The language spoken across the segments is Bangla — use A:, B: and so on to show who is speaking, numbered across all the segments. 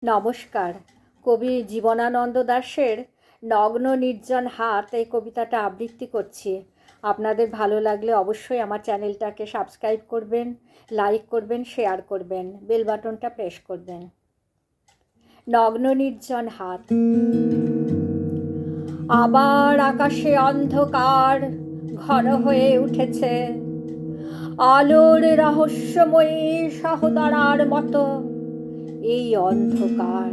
A: নমস্কার। কবি জীবনানন্দ দাশের নগ্ন নির্জন হাত এই কবিতাটা আবৃত্তি করছি। আপনাদের ভালো লাগলে অবশ্যই আমার চ্যানেলটাকে সাবস্ক্রাইব করবেন, লাইক করবেন, শেয়ার করবেন, বেল বাটনটা প্রেস করবেন। নগ্ন নির্জন হাত। আবার আকাশে অন্ধকার ঘন হয়ে উঠেছে, আলোর রহস্যময়ী সহদরার মতো এই অন্ধকার,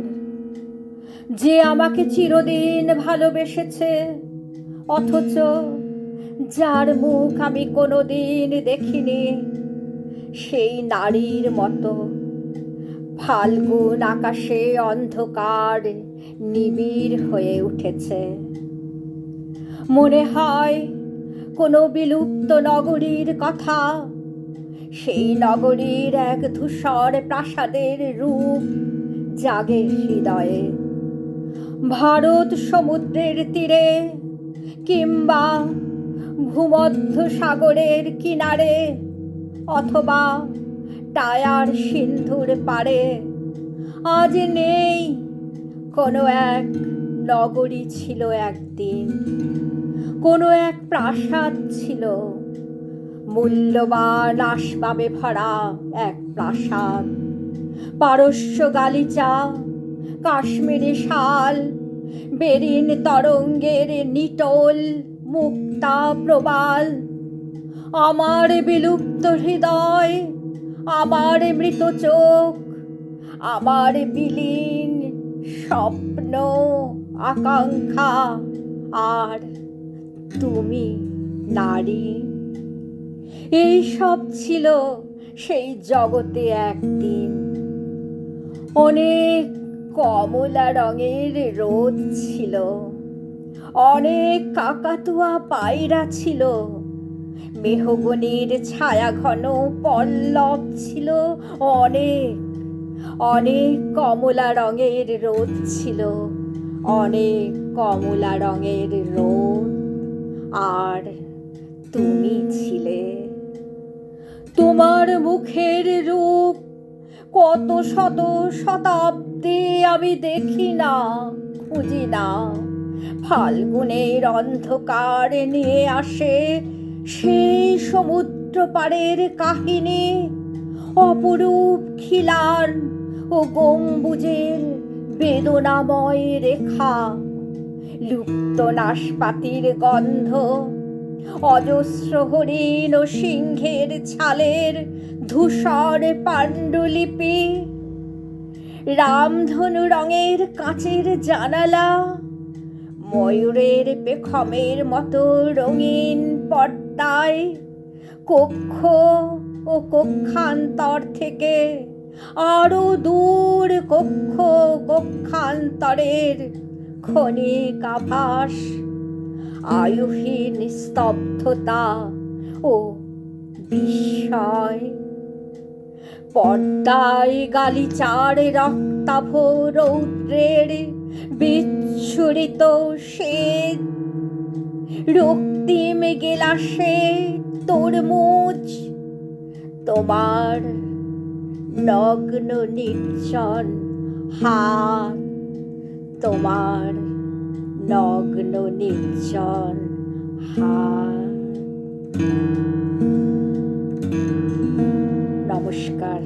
A: যে আমাকে চিরদিন ভালোবেসেছে, অথচ যার মুখ আমি কোনোদিন দেখিনি, সেই নারীর মতো ফাল্গুন আকাশে অন্ধকার নিবিড় হয়ে উঠেছে। মনে হয় কোনো বিলুপ্ত নগরীর কথা, সেই নগরীর এক ধূসর প্রাসাদের রূপ জাগে হৃদয়ে। ভারত সমুদ্রের তীরে কিংবা ভূমধ্য সাগরের কিনারে, অথবা টায়ার সিন্ধুর পারে আজ নেই। কোনো এক নগরী ছিল একদিন, কোনো এক প্রাসাদ ছিল, মূল্যবান আসবাবে ভরা এক প্রাসাদ। পারস্য গালিচা, কাশ্মীরি শাল, বেরিন তরঙ্গের নিটোল মুক্তা প্রবাল। আমার বিলুপ্ত হৃদয়, আমার মৃত চোখ, আমার বিলীন স্বপ্ন আকাঙ্ক্ষা, আর তুমি নারী। এই সব ছিল সেই জগতে একদিন। অনেক কমলা রঙের রোদ ছিল, অনেক কাকাতুয়া পায়রা ছিল, মেহগনির ছায়া ঘন পল্লব ছিল, অনেক অনেক কমলা রঙের রোদ ছিল, অনেক কমলা রঙের রোদ। আর তুমি ছিলে। তোমার মুখের রূপ কত শত শতাব্দী আমি দেখি না, খুঁজি না। ফাল্গুনের অন্ধকার নিয়ে আসে সেই সমুদ্র পাড়ের কাহিনী, অপরূপ খিলান ও গম্বুজের বেদনাময় রেখা, লুপ্ত নাশপাতির গন্ধ, অজস্র হরিণ ও সিংহের ছালের ধূসর পাণ্ডুলিপি, রামধনু রঙের কাচের জানালা, ময়ূরের পেখমের মতো রঙিন পর্দায়, কক্ষ ও কক্ষান্তর থেকে আরো দূর কক্ষ কক্ষান্তরের ক্ষণিক আভাস, আয়ুহীন স্তব্ধতা ও বিস্ময়। পর্দায় গালিচার রক্তাভ রৌদ্রের বিচ্ছুরিত শ্বেত, রক্তিম গেলাসে তরমুজ, তোমার নগ্ন নির্জন হাত, তোমার নগ্ন নির্জন হাত। নমস্কার।